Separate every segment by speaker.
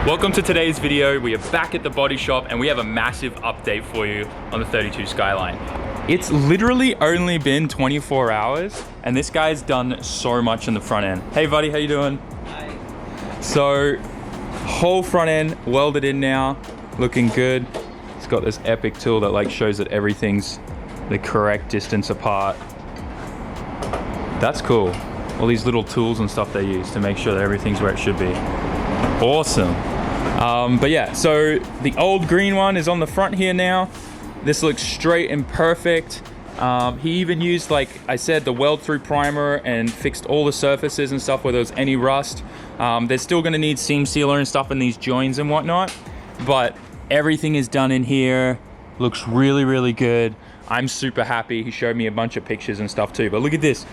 Speaker 1: Welcome to today's video. We are back at the body shop and we have a massive update for you on the 32 Skyline. It's literally only been 24 hours and this guy's done so much in the front end. Hey buddy, how you doing?
Speaker 2: Hi.
Speaker 1: So, whole front end welded in now, looking good. It's got this epic tool that like shows that everything's the correct distance apart. That's cool. All these little tools and stuff they use to make sure that everything's where it should be. Awesome. But yeah, so the old green one is on the front here now. This looks straight and perfect. He even used, like I said, the weld through primer and fixed all the surfaces and stuff where there was any rust. They're still gonna need seam sealer and stuff in these joins and whatnot, but everything is done in here. Looks really, really good. I'm super happy. He showed me a bunch of pictures and stuff too, but look at this.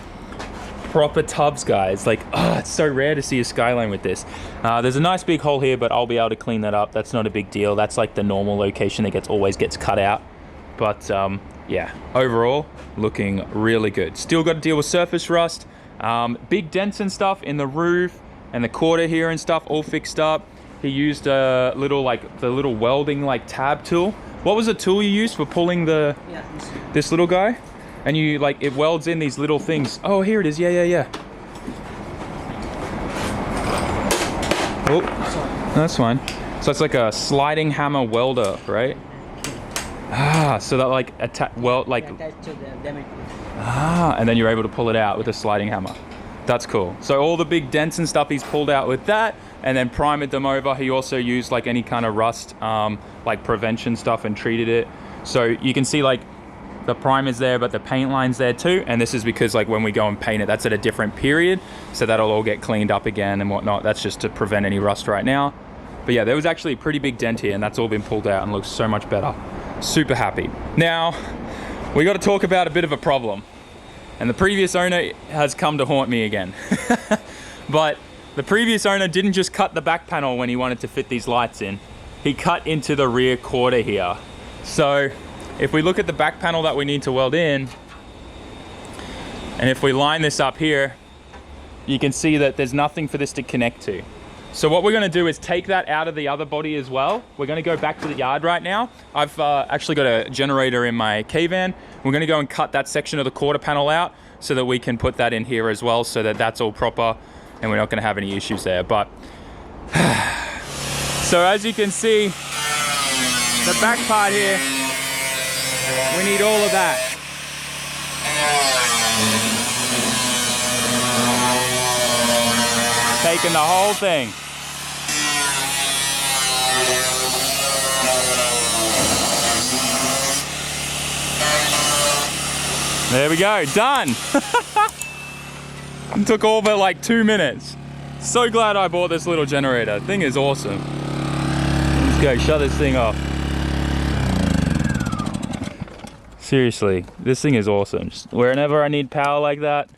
Speaker 1: Proper tubs, guys. Like, oh, it's so rare to see a Skyline with this. There's a nice big hole here, but I'll be able to clean that up. That's not a big deal. That's like the normal location that always gets cut out. But yeah, overall, looking really good. Still got to deal with surface rust. Big dents and stuff in the roof and the quarter here and stuff, all fixed up. He used a little, like, the little welding, like, tab tool. What was the tool you used for pulling the, this little guy? And you, like, it welds in these little things. Oh, here it is. Yeah. Oh, that's fine. So it's like a sliding hammer welder, right? Ah, so that like and then you're able to pull it out with a sliding hammer. That's cool. So all the big dents and stuff he's pulled out with that, and then primed them over. He also used like any kind of rust, like prevention stuff, and treated it. So you can see like the primer's there, but the paint line's there too. And this is because like when we go and paint it, that's at a different period. So that'll all get cleaned up again and whatnot. That's just to prevent any rust right now. But yeah, there was actually a pretty big dent here and that's all been pulled out and looks so much better. Super happy. Now, we got to talk about a bit of a problem. And the previous owner has come to haunt me again. But the previous owner didn't just cut the back panel when he wanted to fit these lights in. He cut into the rear quarter here. So if we look at the back panel that we need to weld in, and if we line this up here, you can see that there's nothing for this to connect to. So what we're gonna do is take that out of the other body as well. We're gonna go back to the yard right now. I've actually got a generator in my K-van. We're gonna go and cut that section of the quarter panel out so that we can put that in here as well, so that that's all proper and we're not gonna have any issues there. But so as you can see, the back part here, we need all of that. Taking the whole thing. There we go, done. It took all but like 2 minutes. So glad I bought this little generator. Thing is awesome. Let's go shut this thing off. Seriously, this thing is awesome. Just whenever I need power like that,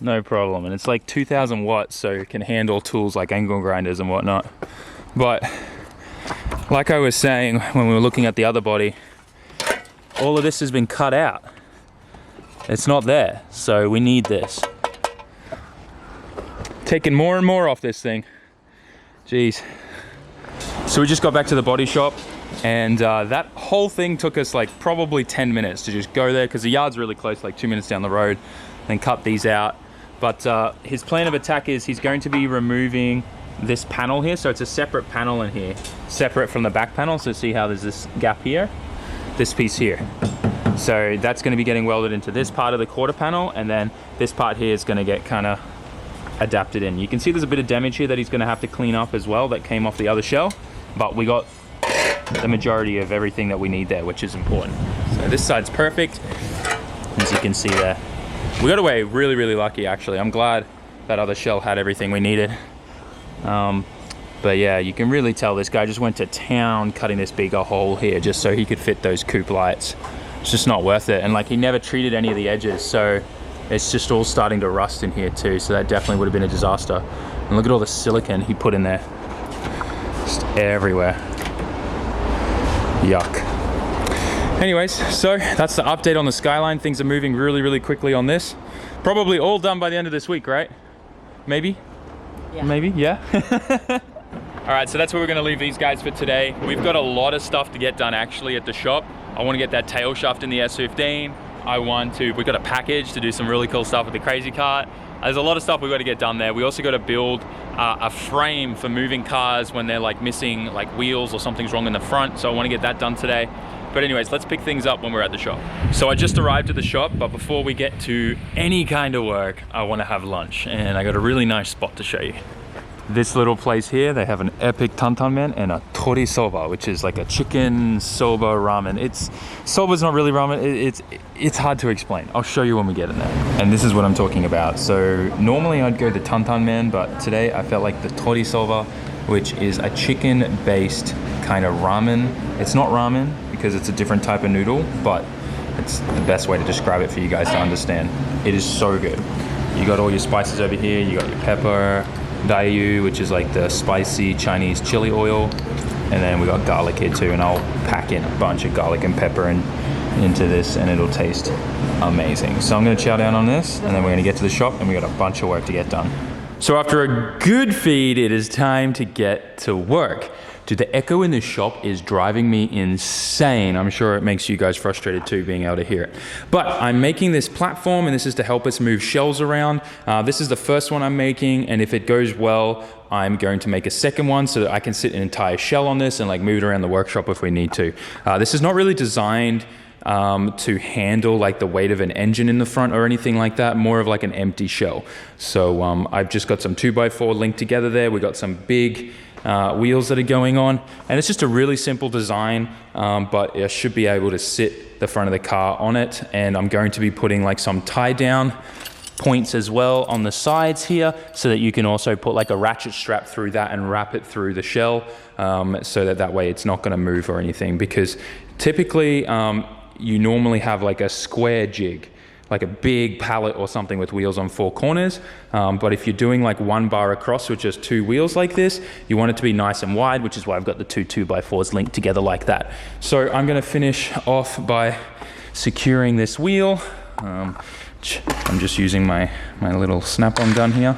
Speaker 1: no problem. And it's like 2000 watts, so it can handle tools like angle grinders and whatnot. But like I was saying when we were looking at the other body, all of this has been cut out. It's not there, so we need this. Taking more and more off this thing. Jeez. So we just got back to the body shop. And that whole thing took us like probably 10 minutes to just go there because the yard's really close, like 2 minutes down the road, then cut these out. But his plan of attack is he's going to be removing this panel here. So it's a separate panel in here, separate from the back panel. So see how there's this gap here, this piece here. So that's going to be getting welded into this part of the quarter panel. And then this part here is going to get kind of adapted in. You can see there's a bit of damage here that he's going to have to clean up as well that came off the other shell. But we got the majority of everything that we need there, which is important. So this side's perfect, as you can see there. We got away really, really lucky actually. I'm glad that other shell had everything we needed. But yeah, you can really tell this guy just went to town cutting this bigger hole here just so he could fit those coupe lights. It's just not worth it. And like he never treated any of the edges, so it's just all starting to rust in here too. So that definitely would have been a disaster. And look at all the silicone he put in there. Just everywhere. Yuck. Anyways, so that's the update on the Skyline. Things are moving really, really quickly on this. Probably all done by the end of this week, right? Maybe?
Speaker 2: Yeah.
Speaker 1: Maybe, yeah. All right, so that's where we're gonna leave these guys for today. We've got a lot of stuff to get done actually at the shop. I wanna get that tail shaft in the S15. We've got a package to do some really cool stuff with the crazy cart. There's a lot of stuff we've got to get done there. We also got to build a frame for moving cars when they're like missing like wheels or something's wrong in the front. So I want to get that done today. But anyways, let's pick things up when we're at the shop. So I just arrived at the shop, but before we get to any kind of work, I want to have lunch. And I got a really nice spot to show you. This little place here, they have an epic tantan men and a tori soba, which is like a chicken soba ramen. Soba's not really ramen, it's hard to explain. I'll show you when we get in there. And this is what I'm talking about. So normally I'd go the tantan men, but today I felt like the tori soba, which is a chicken-based kind of ramen. It's not ramen because it's a different type of noodle, but it's the best way to describe it for you guys to understand. It is so good. You got all your spices over here, you got your pepper, dyno, which is like the spicy Chinese chili oil, and then we got garlic here too, and I'll pack in a bunch of garlic and pepper into this and it'll taste amazing. So I'm gonna chow down on this and then we're gonna get to the shop and we got a bunch of work to get done. So after a good feed, it is time to get to work. Dude, the echo in this shop is driving me insane. I'm sure it makes you guys frustrated too, being able to hear it. But I'm making this platform, and this is to help us move shells around. This is the first one I'm making, and if it goes well, I'm going to make a second one so that I can sit an entire shell on this and like move it around the workshop if we need to. This is not really designed to handle like the weight of an engine in the front or anything like that, more of like an empty shell. So I've just got some 2x4 linked together there. We got some big wheels that are going on, and it's just a really simple design, but I should be able to sit the front of the car on it. And I'm going to be putting like some tie down points as well on the sides here, so that you can also put like a ratchet strap through that and wrap it through the shell, so that way it's not going to move or anything, because typically you normally have like a square jig, like a big pallet or something with wheels on 4 corners. But if you're doing like 1 bar across with just 2 wheels like this, you want it to be nice and wide, which is why I've got the 2x4s linked together like that. So I'm gonna finish off by securing this wheel. I'm just using my little snap-on gun here.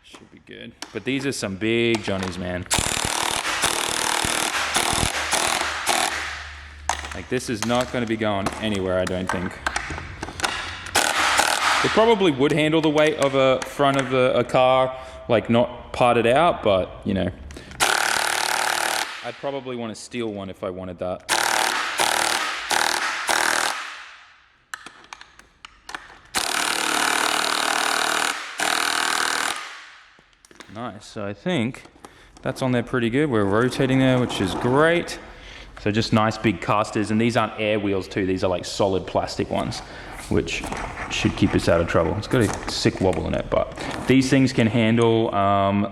Speaker 1: Should be good. But these are some big Johnnies, man. Like, this is not going to be going anywhere, I don't think. It probably would handle the weight of a front of a car, like not parted out, but you know, I'd probably want to steal one if I wanted that. Nice, so I think that's on there pretty good. We're rotating there, which is great. So just nice big casters, and these aren't air wheels too, these are like solid plastic ones, which should keep us out of trouble. It's got a sick wobble in it, but these things can handle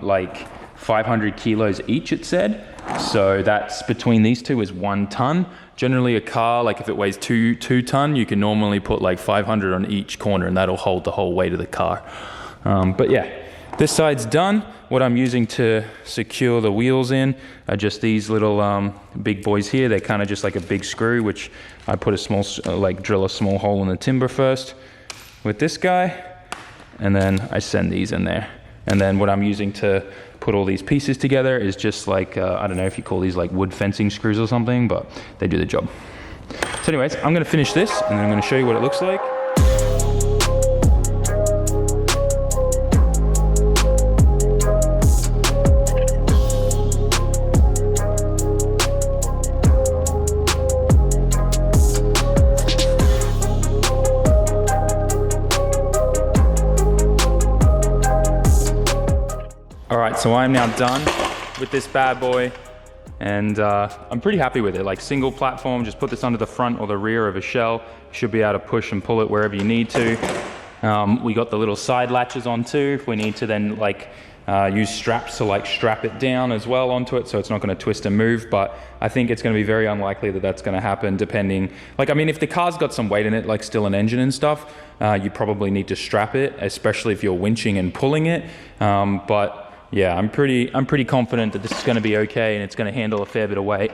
Speaker 1: like 500 kilos each, it said. So that's, between these two is 1 ton. Generally a car, like if it weighs 2 ton, you can normally put like 500 on each corner and that'll hold the whole weight of the car. But yeah, this side's done. What I'm using to secure the wheels in are just these little big boys here. They're kind of just like a big screw, which I put a small, drill a small hole in the timber first with this guy, and then I send these in there. And then what I'm using to put all these pieces together is just like, I don't know if you call these like wood fencing screws or something, but they do the job. So anyways, I'm gonna finish this and then I'm gonna show you what it looks like. So I'm now done with this bad boy, and I'm pretty happy with it. Like, single platform, just put this under the front or the rear of a shell. You should be able to push and pull it wherever you need to. We got the little side latches on too, if we need to then like use straps to like strap it down as well onto it, so it's not going to twist and move. But I think it's going to be very unlikely that that's going to happen, depending, like, I mean, if the car's got some weight in it, like still an engine and stuff, you probably need to strap it, especially if you're winching and pulling it. But yeah, I'm pretty confident that this is going to be okay and it's going to handle a fair bit of weight.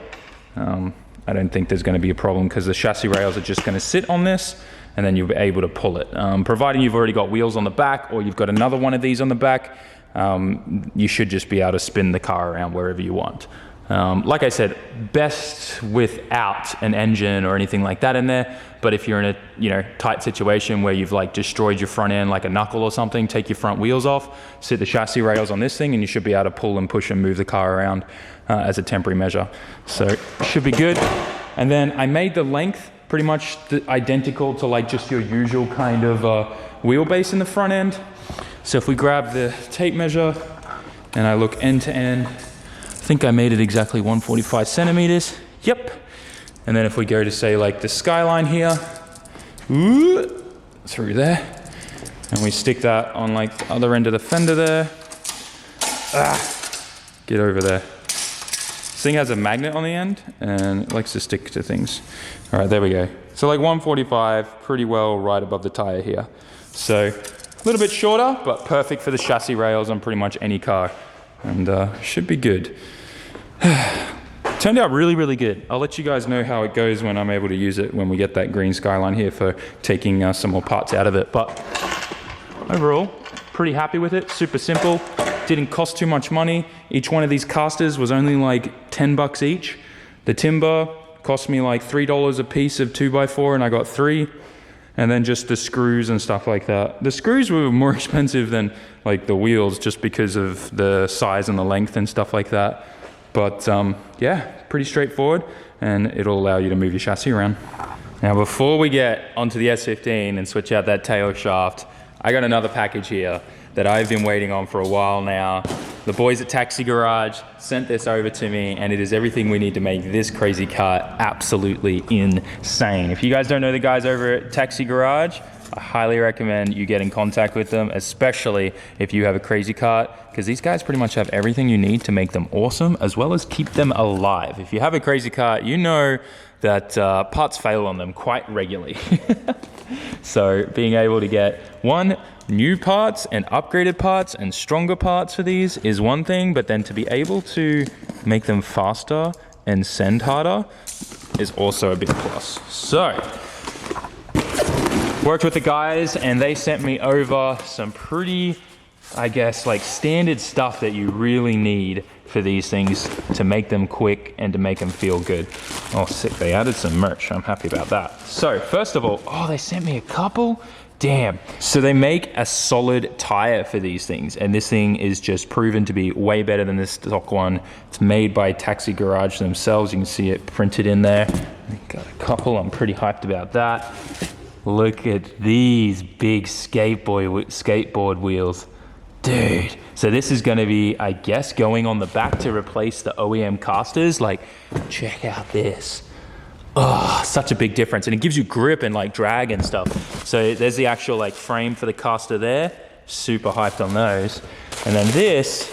Speaker 1: I don't think there's going to be a problem because the chassis rails are just going to sit on this and then you'll be able to pull it. Providing you've already got wheels on the back or you've got another one of these on the back, you should just be able to spin the car around wherever you want. Like I said, best without an engine or anything like that in there. But if you're in a tight situation where you've like destroyed your front end like a knuckle or something, take your front wheels off, sit the chassis rails on this thing, and you should be able to pull and push and move the car around as a temporary measure. So it should be good. And then I made the length pretty much identical to like just your usual kind of wheelbase in the front end. So if we grab the tape measure and I look end to end, I think I made it exactly 145 centimeters. Yep. And then if we go to say like the Skyline here, through there, and we stick that on like the other end of the fender there. Get over there. This thing has a magnet on the end and it likes to stick to things. All right, there we go. So like 145, pretty well right above the tire here. So a little bit shorter, but perfect for the chassis rails on pretty much any car. And should be good. Turned out really, really good. I'll let you guys know how it goes when I'm able to use it when we get that green Skyline here for taking some more parts out of it. But overall, pretty happy with it. Super simple. Didn't cost too much money. Each one of these casters was only like 10 bucks each. The timber cost me like $3 a piece of 2x4 and I got 3. And then just the screws and stuff like that. The screws were more expensive than like the wheels just because of the size and the length and stuff like that. But yeah, pretty straightforward, and it'll allow you to move your chassis around. Now before we get onto the S15 and switch out that tail shaft, I got another package here that I've been waiting on for a while now. The boys at Taxi Garage sent this over to me, and it is everything we need to make this crazy car absolutely insane. If you guys don't know the guys over at Taxi Garage, I highly recommend you get in contact with them, especially if you have a crazy cart, because these guys pretty much have everything you need to make them awesome, as well as keep them alive. If you have a crazy cart, you know that parts fail on them quite regularly. So being able to get new parts and upgraded parts and stronger parts for these is one thing, but then to be able to make them faster and send harder is also a big plus. So worked with the guys and they sent me over some pretty, I guess, like standard stuff that you really need for these things to make them quick and to make them feel good. Oh, sick, they added some merch. I'm happy about that. So first of all, they sent me a couple. Damn. So they make a solid tire for these things, and this thing is just proven to be way better than this stock one. It's made by Taxi Garage themselves. You can see it printed in there. Got a couple. I'm pretty hyped about that. Look at these big skateboard wheels. Dude. So this is going to be, I guess, going on the back to replace the OEM casters. Like, check out this. Oh, such a big difference. And it gives you grip and like drag and stuff. So there's the actual like frame for the caster there. Super hyped on those. And then this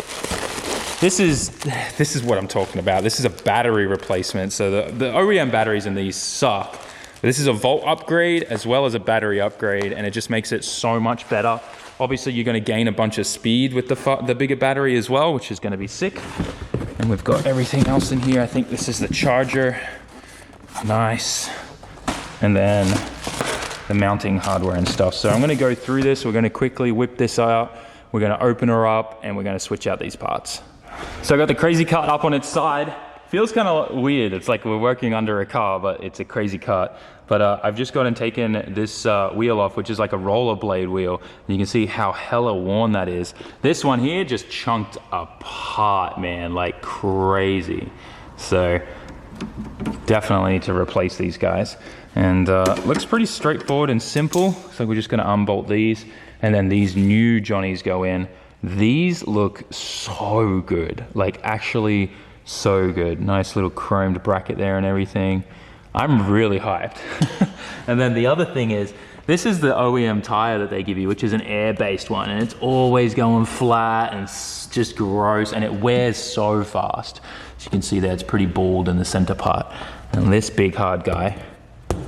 Speaker 1: is what I'm talking about. This is a battery replacement. So the OEM batteries in these suck. But this is a volt upgrade as well as a battery upgrade, and it just makes it so much better. Obviously, you're going to gain a bunch of speed with the bigger battery as well, which is going to be sick. And we've got everything else in here. I think this is the charger. Nice. And then the mounting hardware and stuff. So I'm going to go through this. We're going to quickly whip this out. We're going to open her up, and we're going to switch out these parts. So I got the crazy cart up on its side. Feels kind of weird. It's like we're working under a car, but it's a crazy cart. But I've just gone and taken this wheel off, which is like a rollerblade wheel. And you can see how hella worn that is. This one here just chunked apart, man, like crazy. So definitely need to replace these guys. And looks pretty straightforward and simple. So we're just gonna unbolt these. And then these new Johnnies go in. These look so good, like actually so good. Nice little chromed bracket there and everything. I'm really hyped. And then the other thing is, this is the OEM tire that they give you, which is an air-based one, and it's always going flat and just gross, and it wears so fast. As you can see there, it's pretty bald in the center part. And this big hard guy,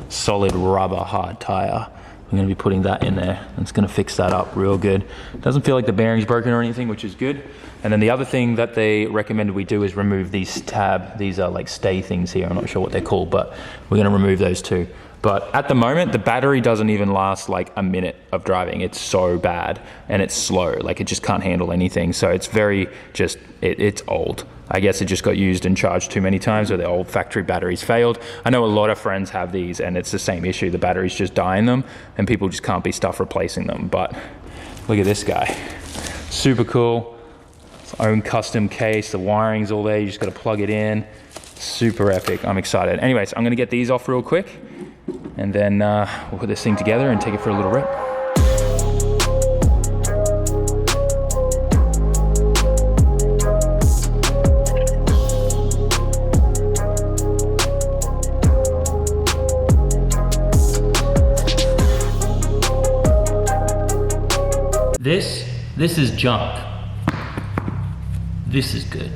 Speaker 1: solid rubber hard tire, I'm gonna be putting that in there. It's gonna fix that up real good. Doesn't feel like the bearing's broken or anything, which is good. And then the other thing that they recommended we do is remove these these are like stay things here. I'm not sure what they're called, but we're gonna remove those too. But at the moment, the battery doesn't even last like a minute of driving. It's so bad and it's slow, like it just can't handle anything. So it's very just, it's old. I guess it just got used and charged too many times, or the old factory batteries failed. I know a lot of friends have these and it's the same issue. The batteries just die in them and people just can't be stuff replacing them. But look at this guy. Super cool. Its own custom case. The wiring's all there. You just got to plug it in. Super epic. I'm excited. Anyways, I'm going to get these off real quick and then we'll put this thing together and take it for a little rip.
Speaker 2: This is junk. This is good.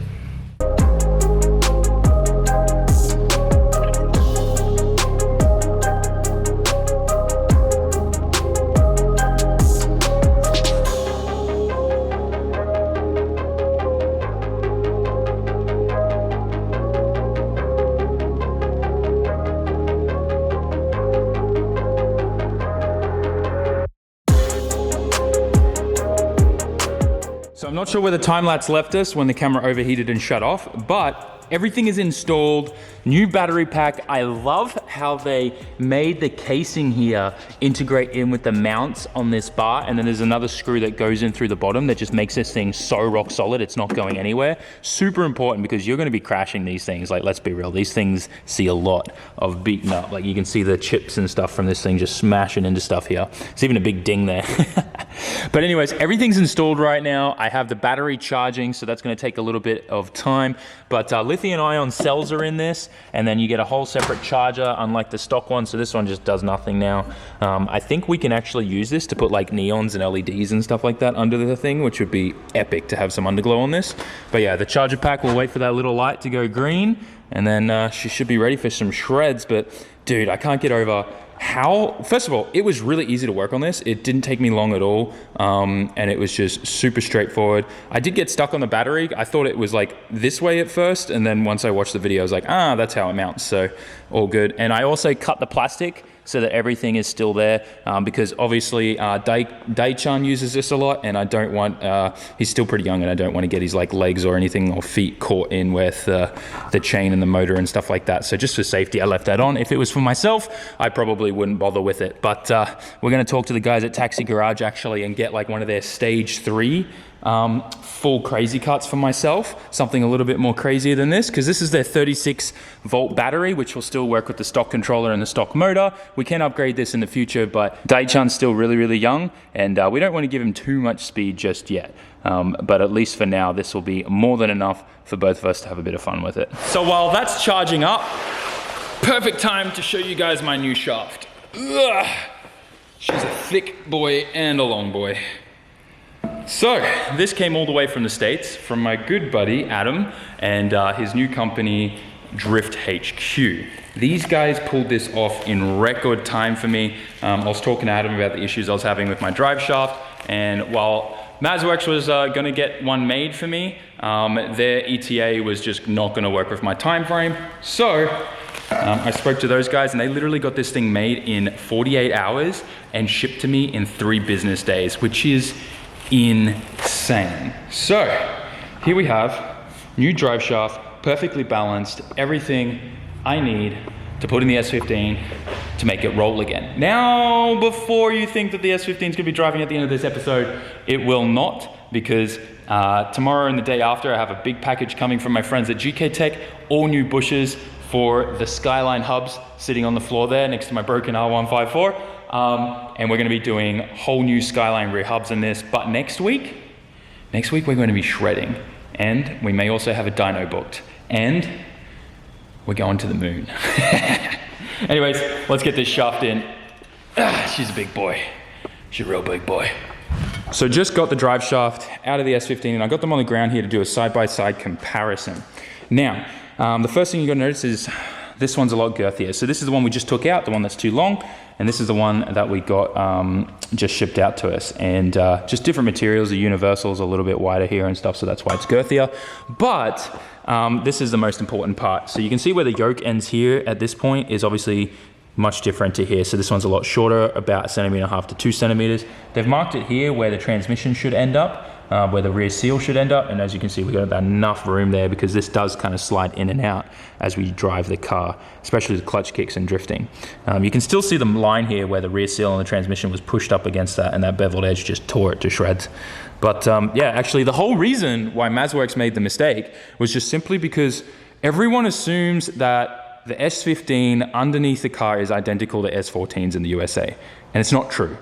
Speaker 1: So I'm not sure where the time lapse left us when the camera overheated and shut off, but everything is installed. New battery pack. I love how they made the casing here integrate in with the mounts on this bar, and then there's another screw that goes in through the bottom that just makes this thing so rock solid, it's not going anywhere. Super important because you're gonna be crashing these things. Like, let's be real, these things see a lot of beaten up. Like, you can see the chips and stuff from this thing just smashing into stuff here. It's even a big ding there. But anyways, everything's installed right now. I have the battery charging, so that's gonna take a little bit of time, but lithium ion cells are in this, and then you get a whole separate charger, unlike the stock one. So this one just does nothing now. I think we can actually use this to put like neons and LEDs and stuff like that under the thing, which would be epic to have some underglow on this. But yeah, the charger pack will wait for that little light to go green, and then she should be ready for some shreds. But dude, I can't get over how, first of all, it was really easy to work on this. It didn't take me long at all, and it was just super straightforward. I did get stuck on the battery. I thought it was like this way at first, and then once I watched the video, I was like, that's how it mounts, so all good. And I also cut the plastic so that everything is still there, because obviously Dae-chan uses this a lot, and I don't want, he's still pretty young, and I don't want to get his like legs or anything or feet caught in with the chain and the motor and stuff like that. So just for safety, I left that on. If it was for myself, I probably wouldn't bother with it. But we're gonna talk to the guys at Taxi Garage actually and get like one of their stage 3 full crazy cuts for myself, something a little bit more crazier than this, because this is their 36 volt battery, which will still work with the stock controller and the stock motor. We can upgrade this in the future, but Dae-chan's still really, really young, and we don't want to give him too much speed just yet. But at least for now, this will be more than enough for both of us to have a bit of fun with it. So while that's charging up, perfect time to show you guys my new shaft. Ugh. She's a thick boy and a long boy. So this came all the way from the States from my good buddy Adam and his new company Drift HQ. These guys pulled this off in record time for me. I was talking to Adam about the issues I was having with my drive shaft, and while Mazworks was gonna get one made for me, their ETA was just not gonna work with my time frame. So I spoke to those guys and they literally got this thing made in 48 hours and shipped to me in 3 business days, which is insane. So here we have new drive shaft, perfectly balanced, everything I need to put in the S15 to make it roll again. Now, before you think that the S15 is gonna be driving at the end of this episode, it will not, because tomorrow and the day after I have a big package coming from my friends at GK Tech, all new bushes for the Skyline hubs sitting on the floor there next to my broken R154. And we're gonna be doing whole new Skyline rear hubs in this, but next week we're gonna be shredding. And we may also have a dyno booked. And we're going to the moon. Anyways, let's get this shaft in. She's a big boy. She's a real big boy. So just got the drive shaft out of the S15 and I got them on the ground here to do a side-by-side comparison. Now, the first thing you're gonna notice is this one's a lot girthier. So this is the one we just took out, the one that's too long, and this is the one that we got just shipped out to us. And just different materials, the universal's a little bit wider here and stuff, so that's why it's girthier. But this is the most important part. So you can see where the yoke ends here at this point is obviously much different to here. So this one's a lot shorter, about 1.5 centimeters to 2 centimeters. They've marked it here where the transmission should end up, where the rear seal should end up. And as you can see, we've got about enough room there because this does kind of slide in and out as we drive the car, especially the clutch kicks and drifting. You can still see the line here where the rear seal on the transmission was pushed up against that, and that beveled edge just tore it to shreds. But yeah, actually the whole reason why Mazworks made the mistake was just simply because everyone assumes that the S15 underneath the car is identical to S14s in the USA, and it's not true.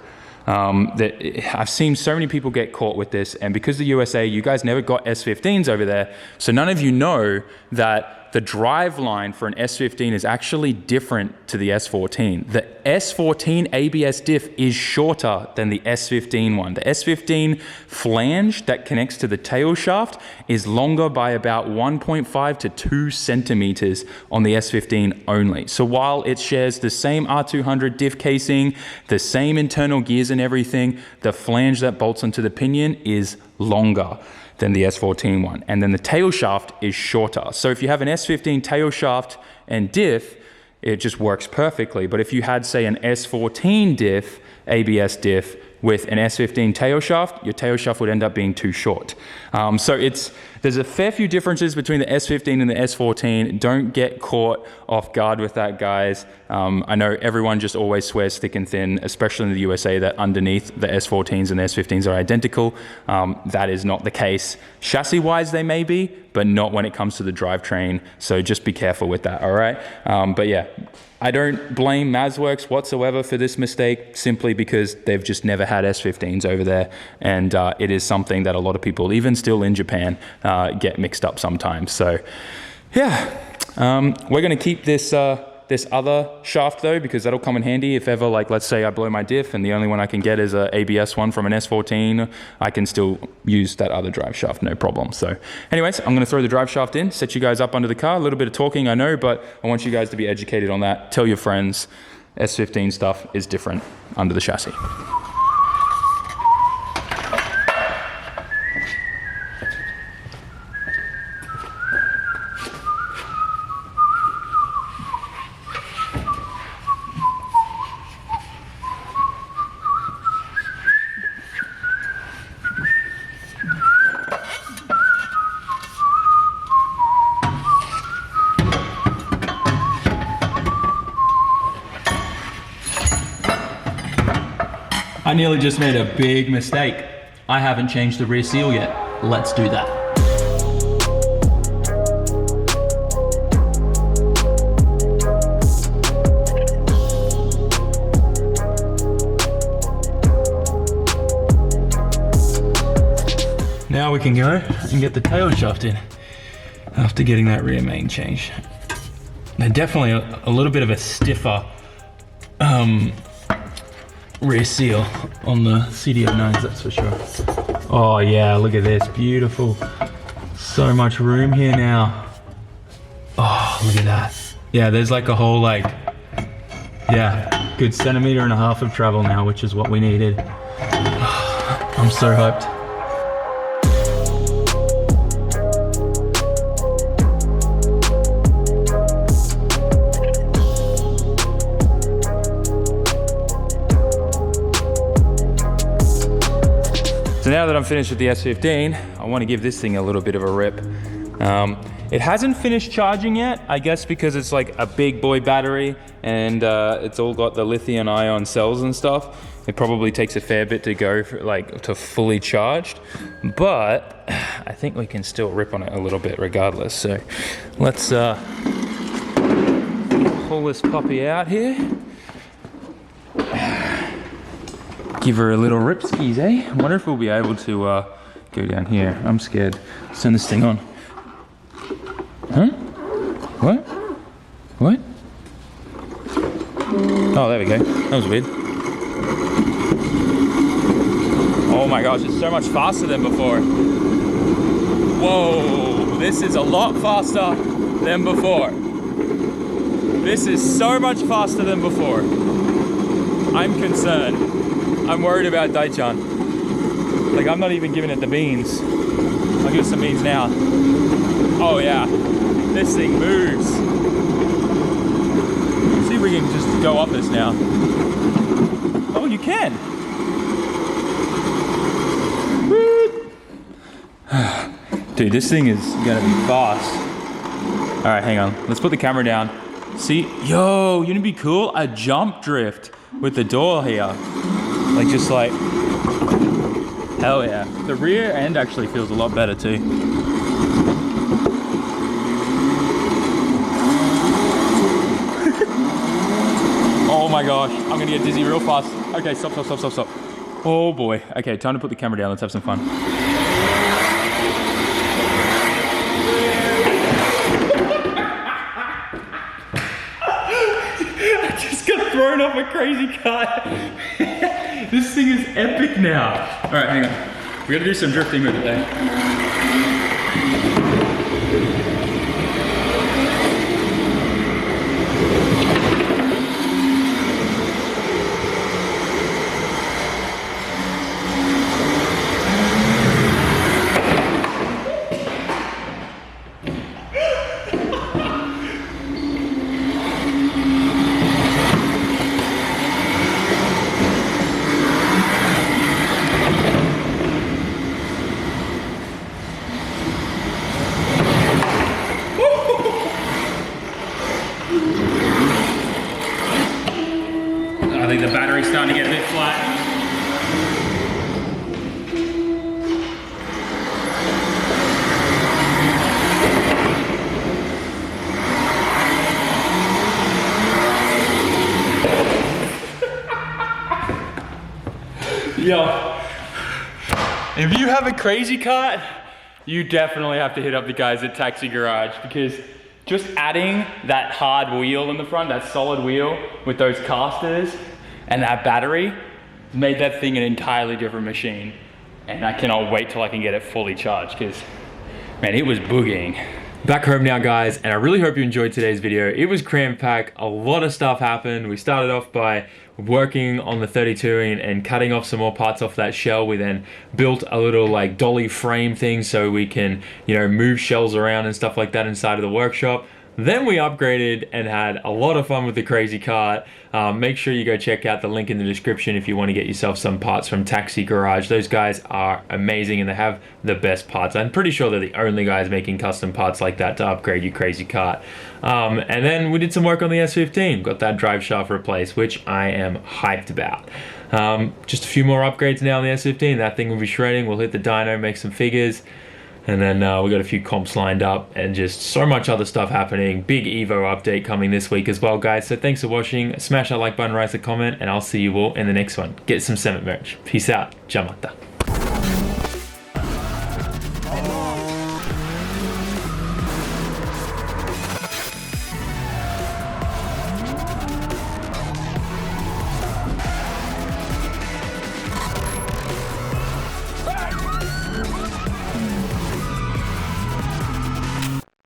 Speaker 1: I've seen so many people get caught with this, and because the USA, you guys never got S15s over there, so none of you know that the drive line for an S15 is actually different to the S14. The S14 ABS diff is shorter than the S15 one. The S15 flange that connects to the tail shaft is longer by about 1.5 to 2 centimeters on the S15 only. So while it shares the same R200 diff casing, the same internal gears and everything, the flange that bolts onto the pinion is longer than the S14 one. And then the tail shaft is shorter. So if you have an S15 tail shaft and diff, it just works perfectly. But if you had, say, an S14 diff, ABS diff, with an S15 tail shaft, your tail shaft would end up being too short. So there's a fair few differences between the S15 and the S14. Don't get caught off guard with that, guys. I know everyone just always swears thick and thin, especially in the USA, that underneath the S14s and the S15s are identical. That is not the case. Chassis-wise, they may be, but not when it comes to the drivetrain. So just be careful with that, all right? But yeah, I don't blame Mazworks whatsoever for this mistake, simply because they've just never had S15s over there, and it is something that a lot of people, even still in Japan, get mixed up sometimes. So yeah, we're going to keep this this other shaft though, because that'll come in handy if ever, like, let's say I blow my diff and the only one I can get is a ABS one from an S14, I can still use that other drive shaft, no problem. So anyways, I'm going to throw the drive shaft in, set you guys up under the car. A little bit of talking, I know, but I want you guys to be educated on that. Tell your friends S15 stuff is different under the chassis. I nearly just made a big mistake. I haven't changed the rear seal yet. Let's do that. Now we can go and get the tail shaft in after getting that rear main changed. They're definitely a little bit of a stiffer rear seal on the CDO9s, that's for sure. Oh yeah, look at this, beautiful. So much room here now. Oh, look at that. Yeah, there's like a whole, like, yeah, good 1.5 centimeters of travel now, which is what we needed. I'm so hyped. So now that I'm finished with the S15, I want to give this thing a little bit of a rip. It hasn't finished charging yet, I guess because it's like a big boy battery and it's all got the lithium ion cells and stuff. It probably takes a fair bit to go for, like, to fully charged, but I think we can still rip on it a little bit regardless. So let's pull this puppy out here. Give her a little rip skis, eh? I wonder if we'll be able to go down here. I'm scared. Let's turn this thing on. Huh? What? What? Oh, there we go. That was weird. Oh my gosh, it's so much faster than before. Whoa, this is a lot faster than before. This is so much faster than before. I'm concerned. I'm worried about Daichan. Like, I'm not even giving it the beans. I'll give it some beans now. Oh yeah, this thing moves. See, we can just go up this now. Oh, you can. Dude, this thing is gonna be fast. All right, hang on. Let's put the camera down. See, yo, you know, be cool? A jump drift with the door here. Like, just like, hell yeah. The rear end actually feels a lot better too. Oh my gosh, I'm gonna get dizzy real fast. Okay, stop. Oh boy. Okay, time to put the camera down. Let's have some fun. I just got thrown off a crazy kart. This thing is epic now. All right, hang on. We gotta do some drifting with it though. I think the battery's starting to get a bit flat. Yo, if you have a crazy kart, you definitely have to hit up the guys at Taxi Garage, because just adding that hard wheel in the front, that solid wheel with those casters and that battery made that thing an entirely different machine. And I cannot wait till I can get it fully charged, because man, it was boogieing. Back home now, guys, and I really hope you enjoyed today's video. It was cram-packed, a lot of stuff happened. We started off by working on the 32 and cutting off some more parts off that shell. We then built a little like dolly frame thing so we can, you know, move shells around and stuff like that inside of the workshop. Then we upgraded and had a lot of fun with the crazy kart. Make sure you go check out the link in the description if you want to get yourself some parts from Taxi Garage. Those guys are amazing and they have the best parts. I'm pretty sure they're the only guys making custom parts like that to upgrade your crazy kart. And then we did some work on the S15. Got that drive shaft replaced, which I am hyped about. Just a few more upgrades now on the S15. That thing will be shredding. We'll hit the dyno, make some figures. And then we got a few comps lined up and just so much other stuff happening. Big Evo update coming this week as well, guys. So thanks for watching. Smash that like button, write a comment, and I'll see you all in the next one. Get some SAMMIT merch. Peace out. Jamata.